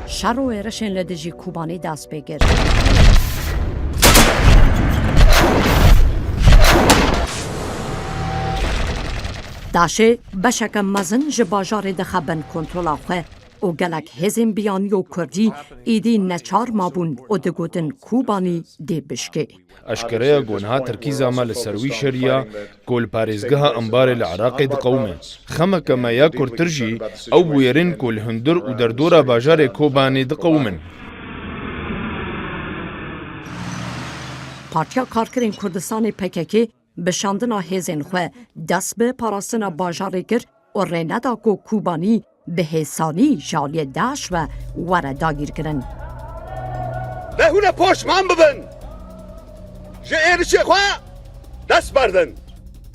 شر و ایرشن لدجی کوبانی دست بگیر. داشه بشکم مزن جباجار دخبن کنترل آخه او گلک هزم بیانی و کردی ایدی نچار مابون او دگوتن کوبانی دی بشکه. اشکره گونها ترکیز عمل سروی شریا کل پارزگاه انبار العراق د قومه خمک ما یا کرترجی او بویرین کل هندر و در دورا باجار کوبانی د قومن. پارتیا کارکرین کردستان پککی بشاندنا هزین خواه دست به پاراستنا باجاره گر و ریندا کو کوبانی به حسانی جالی داش و وردا گیر کرن. لهونه پشمان ببن جه ایرشی خواه دست بردن.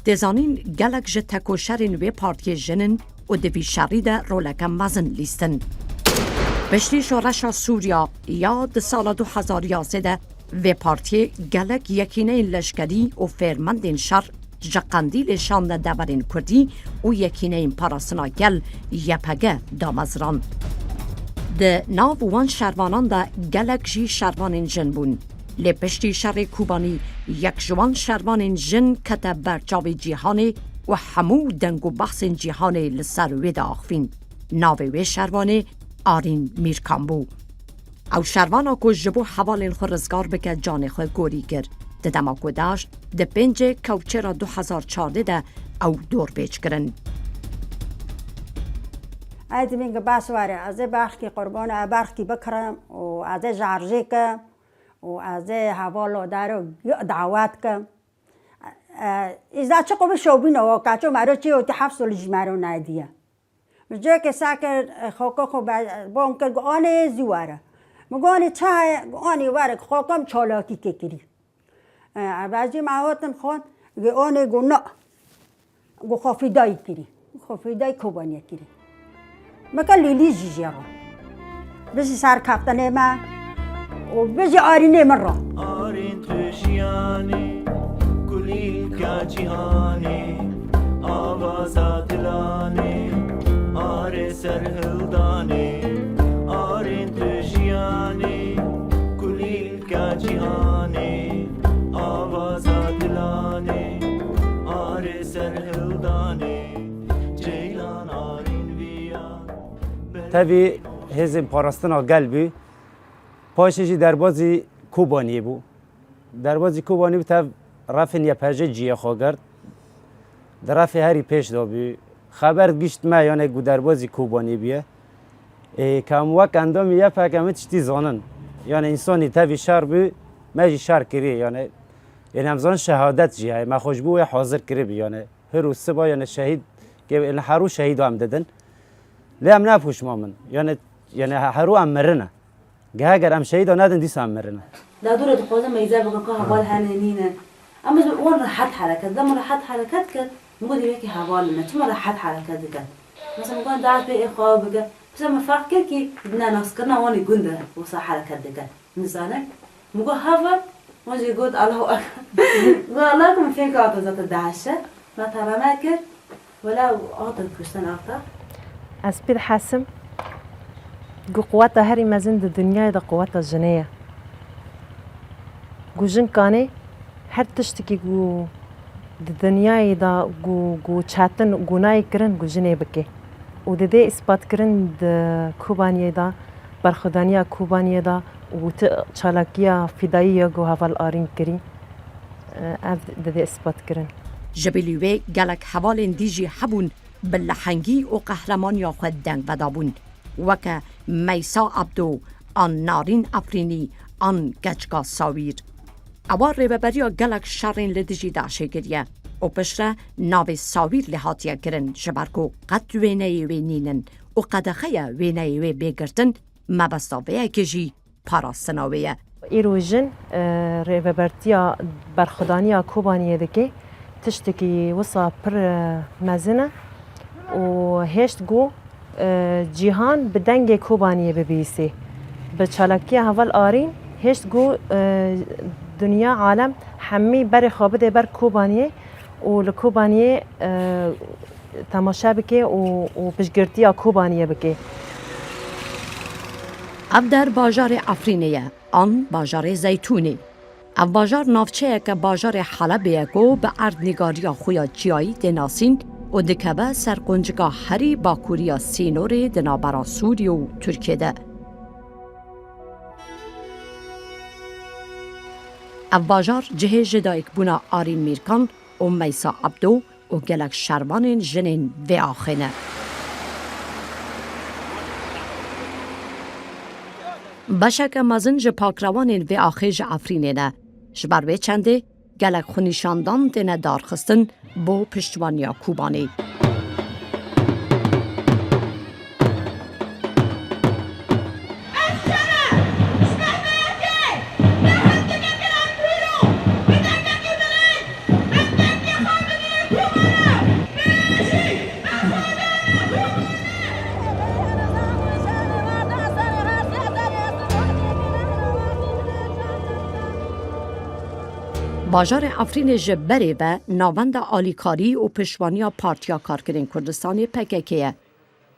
دزانین گلک جه تکوشرین وی پارتی جنن و دوی شری ده رولکم مزن لیستن. بشتی شورش سوریا یا ده سال 2011 و پارتی گلک یکینه لشکری و فرمندین شر جقندیل شان دورین کردی و یکینه پاراسنا گل یپگه دامزران. ده ناو وان شروانان ده گلک جی شروانین جن بون. لپشتی شر کوبانی یک جوان شروانین جن کتا برچاوی جیهانی و همو دنگو بحث جیهانی لسر وید آخفین. ناوی شروانی آرین میرکان او شروانا کو جبو حوالین خو رزگار بکه جان خو گوری گر. ده دماکو داشت ده پنج کوچرا 2014 ده او دور بیچ کرن. ایدی منگه باسواره از برخی قربان برخی بکرم و از جارجی که و از حوالو دارو دعوت که ایزا چه قبل شوبین و کچو مرو چی و تحفظ الجمارو نایدیه. مجه که ساکر خوکو خو بام که آنی زیواره. مگانی چه آنی وارد خوکم چالاکی که کری. بعضی معواتن خون آنی گو نه گو خافیدای کری. خافیدای کوبانی کری. مکه لیلی جیجی آقا. بسی سر کفتنه ما و بسی آرینه من را. آرین تشیانی کلیل کا جهانی آوازات دلانی آر سرهلدانی آرین تشیانی کلیل کا جهانی آوازات دلانی آر سرهلدانی جیلان آرین ویا تبی هزم پاراستنا قلبی پاششی دربازی کوبانی بو دربازی کوبانی بو تب رفن یا پجه جیه خواگرد در رفی هری پیش دابی خبر گشت ما یعنی گو دربازی کوبانی بیه کم وقت اندام یه پاکمه چتی زانن یعنی انسانی تبی شر بی مجی شر کری یعنی همزان شهادت جیه ما خوشبو حاضر کری بی یعنی هر روز سبا یعنی شهید که هرو شهید هم دادن لیم نپوش ما من یعنی هرو هم مرنه گه اگر هم شهید ندن دیس هم مرنه لا دورة تقوز ما يزال بقى هبال هنينة أما وين راحت حركات لما راحت حركات كده نقول يبكي هبال لنا ثم راحت حركات كده مثلا نقول دعت بإخوة بقى بس ما فرق كي بدنا نسكرنا واني جنده وصار حركات كده نزانك نقول هبال ما جي يقول الله أكبر قال لكم فين كاتو ذات الدعشة ما ترى ما كر ولا أعطى كريستيان أعطى أسبير حاسم جو قوات هري مازن الدنيا ده قوات الجنية جو جن كاني هر تشتكي جو الدنيا ده جو چاتن جو ناي كرن جو جنيه بكي وده إثبات كرن ده كوبانية ده برخدانية كوبانية ده وتشالكية فدائية جو هفال آرين كري ده إثبات كرن جبلیوی گلک حوالین دیجی حبون بلحنگی و قهرمانی خود دنگ بدابون وکه میسا عبدو آن نارین افرینی آن گچگا ساویر اوار ریببریا گلک شرین لدیجی داشه گریه و پشره ناو ساویر لحاتیه کرن جبرکو قد وینه وینینن و قدخه وینه وی بگرتن مبستاویه کجی پاراستناویه ایروژن ریببرتیا برخدانیا کوبانیه دکی تشتكي وصا بر مزنة وهشت جو جيهان بدنجي كوبانية ببيسي بتشالكيا هفال آرين هشت جو دنيا عالم حمي بري خابده بر كوبانية ولكوبانية تماشا بكي وبشجرتيا كوبانية بكي اف در باجار افرینیه آن باجار زیتونی. اف باجار نافچه که باجار حلبیه کو به اردنگاریا خویا جیایی دناسین و دکبه سرقنجگاه هری باکوریا سینور دنابرا سوری و ترکیه ده. اف باجار جهه جدایک بونا آرین میرکان و میسا عبدو و گلک شروان جنین و آخینه. بشک مزن جه پاکروان و آخیج افرینه نه. جبروی چنده گلک خونیشاندان دینه دارخستن بو پشتوانیا کوبانی. باجار افرین جبری و ناوند آلیکاری و پشوانی پارتیا کارگرین کردستان پککیه.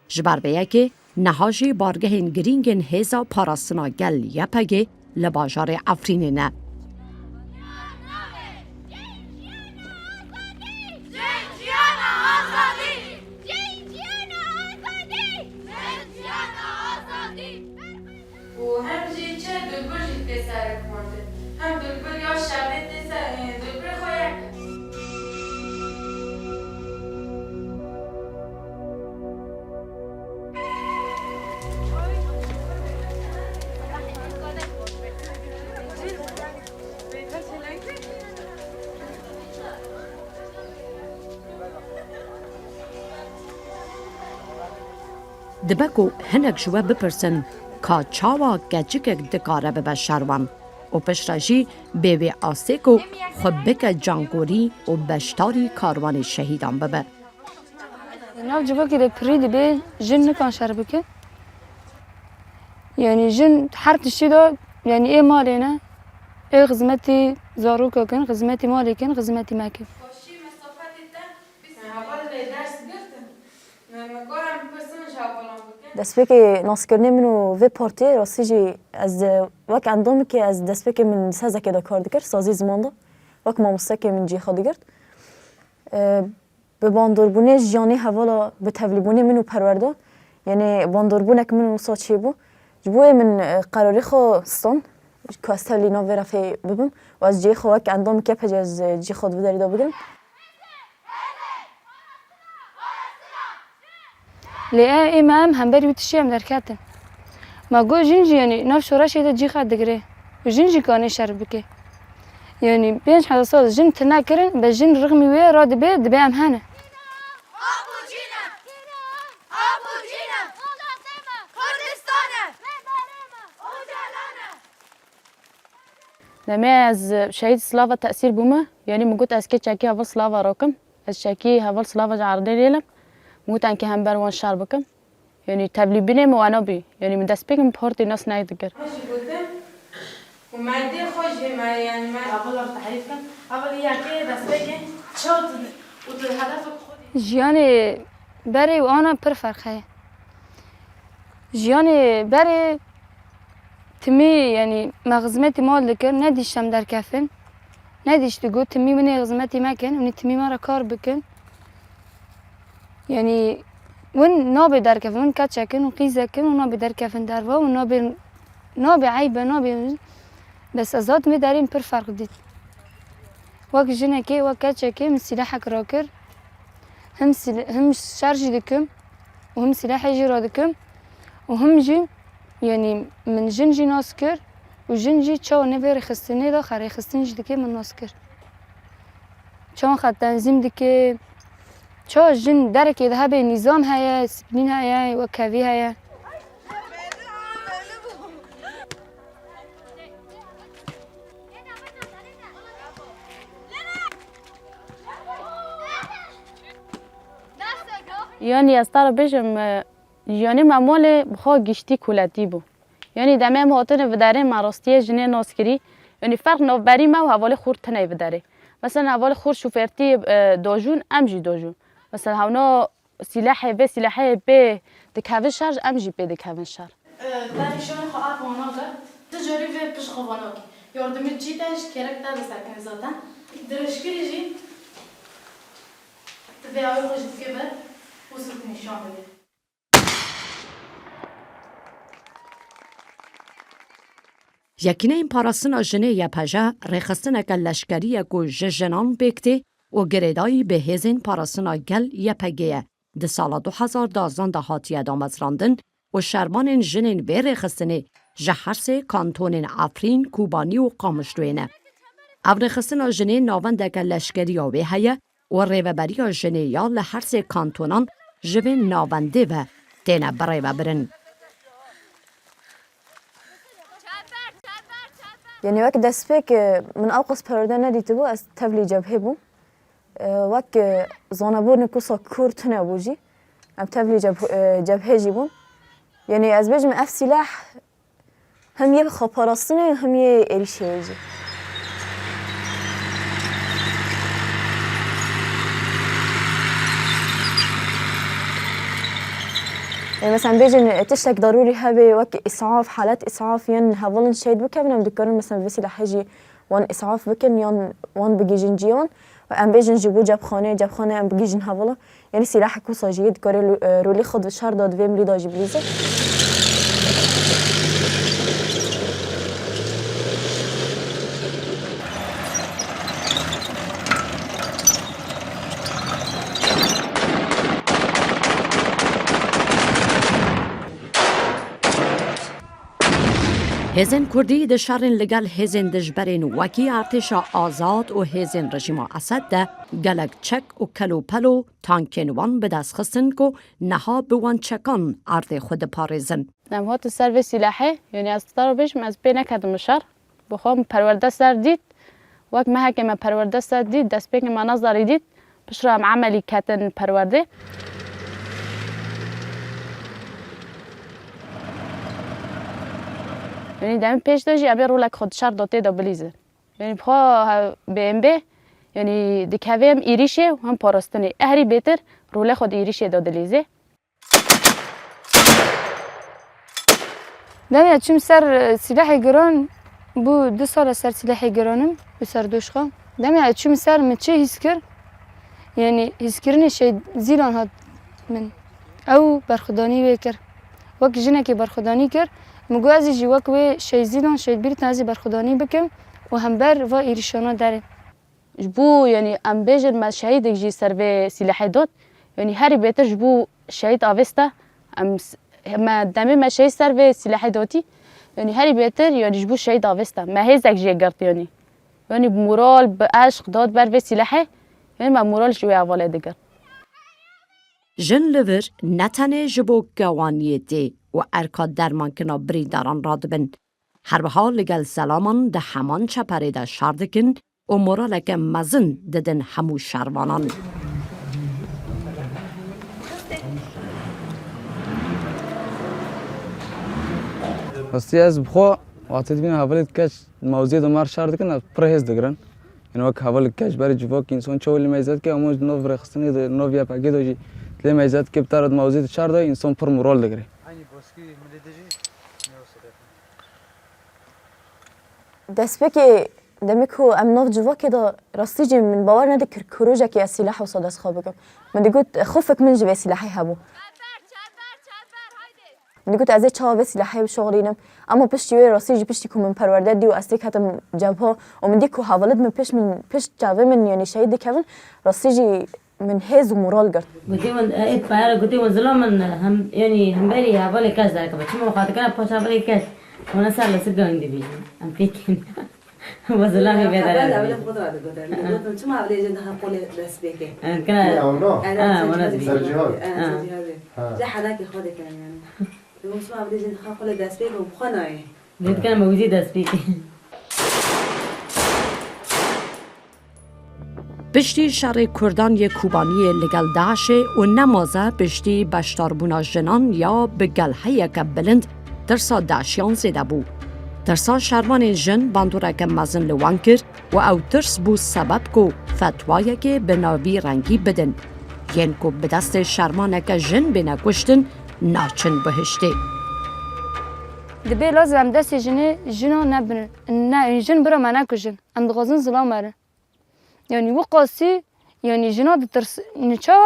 جبرویه که نهاجی بارگهین گرینگین هیزا پاراستنا گل یپگه لباجار افرین نه. دبکو هنک جوه بپرسن که چاوا گجیک دکاره به شروان و پشتاجی بیوی آسیکو خبک جانگوری و بشتاری کاروان شهیدان ببه. ناو جبا که ده پرید به جن نکان شر بکن. یعنی جن هر تشتی دا یعنی ای مالی نه ای خدمتی زارو کن خدمتی مالی کن خدمتی مکن. دست که ناسکرنی منو و پارتی راستی جی از وقت اندامی که از دست که من سازه که دکار دکر سازی زمانده وقت ما مستقیم من جی خواهد کرد به بانداربونه جانی حوالا به تولیبونه منو پرورده یعنی بانداربونه که منو ساچی بو جبوه من قراری خواستان که از تولینا و رفعی ببم و از جی خواه که اندامی که پجه از جی خود بداری دا بگم ليه إمام هم بري بتشيم دركاتن ما جو جنجي يعني نفس ورشة ده جي خاد دقري وجنجي كان يشربك يعني بينش حدا صاد جن تناكرن بجن رغمي ويا راد بيد دبي أم هنا لما از شهيد سلافا تأثير بوما يعني مقول أسكت شاكي هفل سلافا راكم از شاكي هفل سلافا جعردي ليلم موتان که هم بروان شار بکم یعنی تبلیبینه موانا بی یعنی من دست بگم پارتی ناس ناید دگر و مادی خوش ما یعنی ما اول تعریف کن اول یکی دست بگم چوت و تو هدف خودی جیانی بری و آنا پر فرقه جیانی بری تمی یعنی مغزمتی مال دکر ندیشتم در کفن ندیشتی گو تمی منی غزمتی مکن ونی تمی مرا کار بکن يعني وين نابي دركفن وين كاتشكن وقيزكن ونابي دركفن دروا ونابي عيبة نابي بس أزاد مي دارين بر فرق ديت وك جنكي وك كاتشكي من سلاحك راكر هم شارجي دكم وهم سلاح يجرا دكم وهم جي يعني من جنجي ناسكر وجنجي تشاو نبي خستني دا خري خستني دكي من ناسكر تشاو خد تنظيم دكي چه جن درکی ده به نظام هیا سپلین هیا و کوی هیا یعنی از طرف بشم یعنی معمول بخواه گشتی کولتی بو یعنی دمه مهاتن و داره مراستی جنه ناسکری یعنی فرق نوبری ما و حوالی خورد تنه و داره مثلا حوالی خورد شوفرتی داجون امجی داجون مثلا هاونا سلاحي به دكافن شارج امجي به دكافن شار دانشان خواه آفانا کرد تجاری و پش خواه کی یاردمی جیتش کرک تا بسکن زدن درشکری جی تبعی خوش دیگه بر وسط نشان بده یکینه این پاراستنا جنه یا پجا رخستنا که لشکریه که جنان بکته و گریدایی به هزین پاراستنا گل یا پگیه ده سال 2012 ده هاتیه دامزراندن و شرمان جنین به رخستنه جهرس کانتونین افرین کوبانی و قامشلوینه. او رخستنا جنه ناونده که لشکری آوه هیه و ریوبری جنه یا لحرس کانتونان جوین ناونده و تینه برای برن. يعني وقت دسبك من أوقس بردنا دي تبو أس تبلي جبهه وقت زانبون كوسا كورتنا بوجي أم تبلي جبهه جيبون يعني از بيجم اف سلاح هم يه خبرستنه هم يه إريشيجي يعني مثلا بيجن تشتك ضروري هبي وك إسعاف حالات إسعاف ين هفولن شيد بكم بذكرن مثلا بس لحجي وان إسعاف بكن ين وان بيجن جيون وأم بيجن جيبو جبخانة أم بيجن هفولا يعني سلاح كوساجي ذكر رولي خد الشهر داد فيم ريدا جبليزه هزین کردی ده شرین لگل هزین دجبرین وکی ارتش آزاد و هزین رژیم اسد ده گلک چک و کلو پلو تانکین وان به دست خستن که نها بوان چکان ارد خود پارزن. نمهات سر سلاحه یعنی از طرفش از بین کدم شر بخوام پرورده سر دید وقت ما حکم پرورده سر دید دست بین ما نظر دید بش رام عملی کتن پرورده یعنی دم پیش داشتی ابی رولک خود شر داده دابلیزه یعنی بخواه بیم به یعنی دکوی هم ایریشه و هم پاراستنی اهری بهتر رول خود ایریشه دادلیزه دمی چون سر سلاح گران بو 2 سال سر سلاح گرانم به سر دوشخا دمی چون سر مچه حس کرد یعنی حس کردن شاید زیران هات من او برخودانی بکر وقت جنه که برخودانی کرد مگو ازی جوک و شیزیدان شاید بیرت نازی برخودانی بکم و هم بر و ایریشانا داره جبو یعنی ام بیجن ما شهید جی سر به سلاح داد یعنی هری بهتر جبو شهید آوسته ام ما دمی ما شهید سر به سلاح دادی یعنی هری بهتر یعنی جبو شهید آوسته ما هیچ اگه گرت یعنی مورال به عشق داد بر به سلاح یعنی ما مورال جوی اول دیگر جن لور نتنه جبو گوانیتی و ارکاد درمان کنا بریداران رادبن. هر به حال لگل سلامان ده همان چپره ده شاردکن و مرالک مزن ددن همو شروانان. راستی از بخوا وقتی بین حوالی کش موضوع دمار شاردکن پرهیز دگرن. این وقت حوالی کش برای جواب انسان چولی میزد که امروز نو رخصتنی ده نو یا پاکی دوجی لی میزد که بترد موضوع شارده انسان پر مرال دگره. دست بکی دمیکو ام ناف جوا كده راستيجي من باور ندكر كروجك يا سلاح وصاد اصحابك من قلت خوفك من جبه سلاحي هبو من قلت ازي تشاو سلاحي بشغلينم اما بشتي راستيجي بشتيكم من پروردد دي واستيك هتم جبهه ومن ديكو حوالد من بش جاوه من يعني شهيد كفن راستيجي من هز ومورال قرت قلتي من اتبار قلتي من ظلم من هم يعني هم بالي حوالي كاش ذاك بس ما خاطر كان باش حوالي كاش وانا صار لي سجن دي ام فيكن وزلامي بيدار لا ولا قدرة قدرة قلت شو ما بدي جد هقول بس بيك كان وانا زبي سرجهاد ده حداك خودك يعني قلت شو ما بدي جد هقول بس بيك وبخناي ديت كان موجود بس بيك بشتی شر کردان یک کوبانی لگل داعش و نمازه بشتی بشتاربونا جنان یا بگلحه که بلند درسا داعشیان زیده بو. درسا شروان جن باندوره که مزن لوان کرد و او ترس بو سبب که فتوایه که به ناوی رنگی بدن. ین که به دست شروانه که جن بینه کشتن ناچن بهشته. دبی لازم دست جنا نبرن نه جن برا ما نکشن ام دغازن ظلام اره یعنی وقاسی یعنی جنا دترس نچا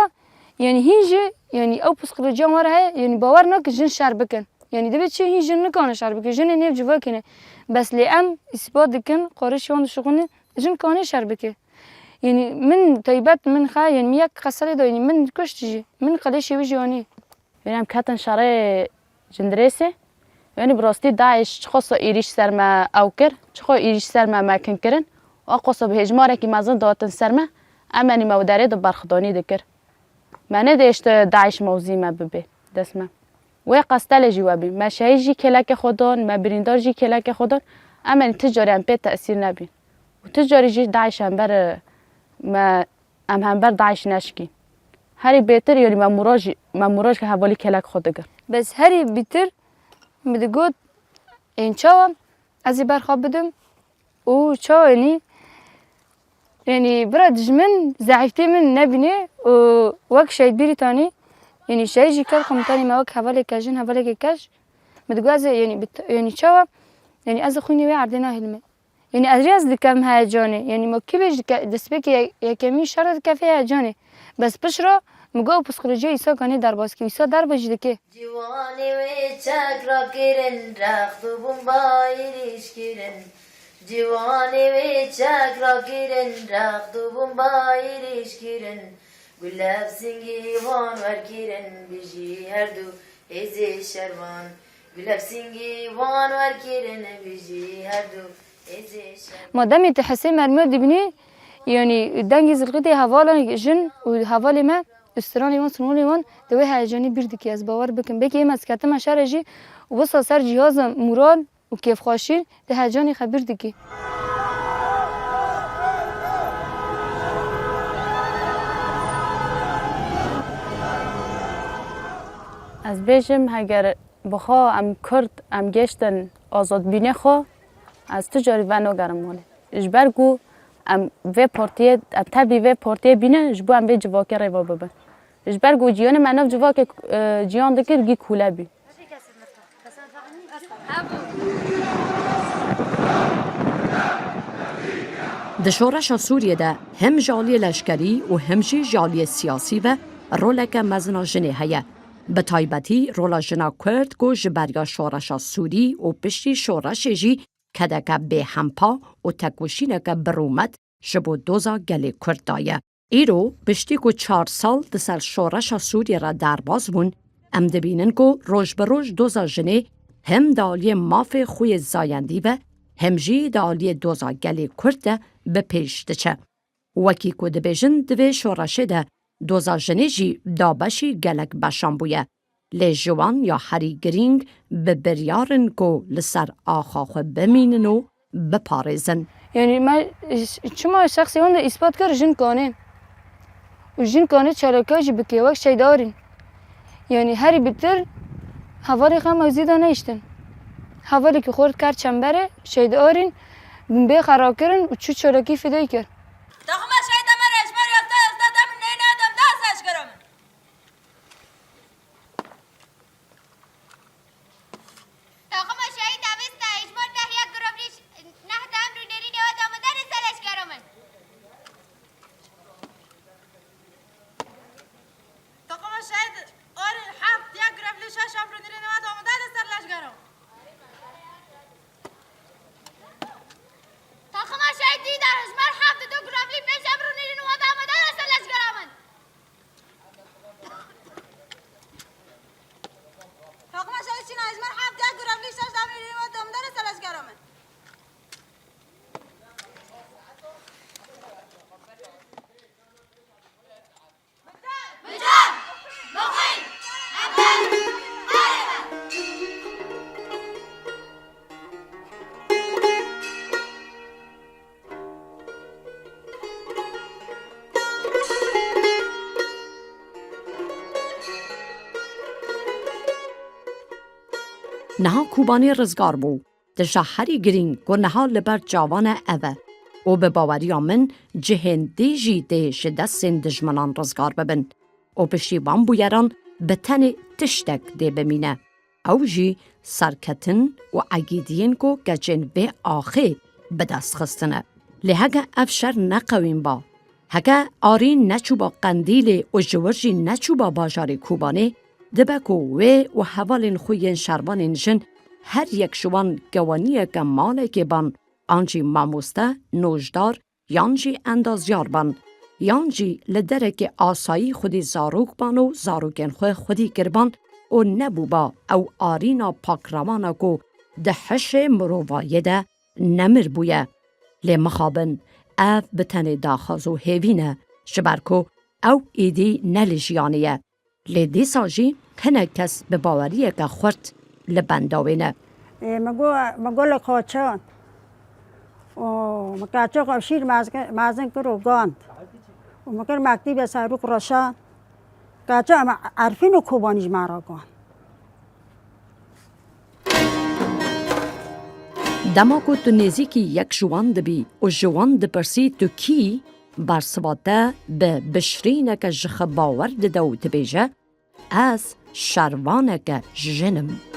یعنی هیچ یعنی او پسخرجی ماره یعنی باور نکن جن شر بکن یعنی دبی چه هیچ جن نکنه شر بکن جن نیف جوا کنه بس لی ام اثبات کن قارش وان شغونه جن کانه شر بکن یعنی من طیبت من خا یعنی میک قصری دو یعنی من کشتی من قلیشی وجوانی یعنی ام کاتن شرای جندرسه یعنی براستی داعش خاصه ایریش سر ما اوکر چخو ایریش سر ما مکن کرن و قصه به هجماره کی مازن داتن سر ما امنی موداره دو برخدانی دکر منه دشت داعش موزی ما ببه دسمه و قستل جوابی مشایجی کلک خودان ما بریندار جی کلک خودان امنی تجاری ام به تاثیر نبین و تجاری جی داعش هم بر ما هم بر داعش نشکی هری بهتر یعنی ماموراج که حوالی کلک خود دگر بس هری بهتر میگه این چاوم از برخواب بدم و چاو یعنی برای دشمن ضعیفتی من نبینه و وقت شاید بریتانی یعنی شاید جیکار کمتانی ما وقت حوالی کجن حوالی کج میگه از یعنی چاوم یعنی از خونی و عردنا هلمه یعنی از دکم هیجانه یعنی ما کی بیش دست بکی یکمی شرط کافی هیجانه بس پشرا مگو پسخرجی ایسا کنی در باز که ایسا در بجده که جوانی و چک را کرن رخت و بمبایریش کرن جوانی و چک را کرن رخت و بمبایریش کرن گلاب سنگی وان ور کرن بیجی هر دو ایزی شروان گلاب سنگی وان ور کرن بیجی هر دو ایزی شروان مادامی تحسی مرمو دبینی یعنی دنگی زلقیتی حوالا جن و حوالی ما استرانی وان سنولی وان دوی هیجانی بیرد که از باور بکن بکی ایم از کتم شرجی و وصل سر جهاز مورال و کیف خواشی ده هیجانی خبر دکی از بیشم اگر بخوا ام کرد ام گشتن آزاد بینه خو از تجاری ونو گرم مونه اجبرگو ام و پارتی ام تبی و پارتی بینه جبو ام به جواکه ریوا ببن اجبرگو جیان مناف جواکه جیان دکر گی کوله بی د شورش سوریه ده هم جالی لشکری و هم جالی سیاسی و رولک مزنا جنه هیه. به تایبتی رولا جنا کرد گو جبریا شورش سوری و پشتی شورش جی کدک به همپا و تکوشینک برومت جبو دوزا گلی کرد دایه. ایرو پشتی کو 4 سال دسر شورش سوریه را درباز بون ام دبینن کو روش به روش دوزا جنه هم دالی ماف خوی زایندی و هم جی دالی دوزا گلی کرد به پیش دچه. وکی کو دبیجن دوی شورشه ده دوزا جنه جی دابشی گلک بشان بویه. لی جوان یا هری گرینگ به بریارن کو لسر آخاخ بمینن و بپارزن. یعنی من چما شخصی اون اثبات کرد جن کانه و جن کانه چالکاجی بکی وقت شای دارین یعنی هری بیتر حوالی خم ازیده نیشتن حوالی که خورد کرد چنبره شای دارین به خراب کردن و چو چالکی فدایی کرد تخم شای دمر اشبار یافته دم نین آدم دستش کرم تخم شای دوست اشبار ده یک گرابلیش نه دم رو نرین آدم در سرش کرم تخم شای اور حفت یک گرابلیش شام رو نرین آدم در سرش کرم تخم شای دی در اشبار حفت دو گرابلی پیشم رو نرین آدم در سرش کرم تخم شای چین اشبار حفت یک گرابلی شام رو نرین آدم در سرش کرم نها کوبانی رزگار بو ده شهری گرین گو نها لبر جوان اوه و به باوری آمن جهندی جیده شدستین دجمنان رزگار ببن و پشتیوان بویران به تن تشتک ده بمینه او جی سرکتن و عگیدین کو گجن و آخه بدست خستنه. لهگه افشر نقوین با. هگه آرین نچو با قندیل و جورجی نچو با باجار کوبانه دبکو و حوالین خوین شربانین جن هر یک شوان گوانیه که ماله که بان آنجی ماموسته نوجدار یانجی اندازیار بان یانجی لدرک آسایی خودی زاروک بانو زاروکن خودی گربان و نبو با او آرینا پاک روانا کو ده حش مرووایه ده نمر بویه. لی مخابن او بتن داخازو هیوینه شبرکو او ایدی نلیجیانیه. لی دی ساجی هنه کس به باوریه که خورد لبنداوینه. مگو لکاچان و مکاچو قبشیر مازن کرو گاند و مکر مکتیب ساروک رشان کاچو اما عرفین و کوبانیج مارا گاند. دماغو تو نزیکی یک جوان دبی و جوان دپرسی تو کی برسواده به بشرینه که جخ باور دو تبیجه از شروانه که جنم.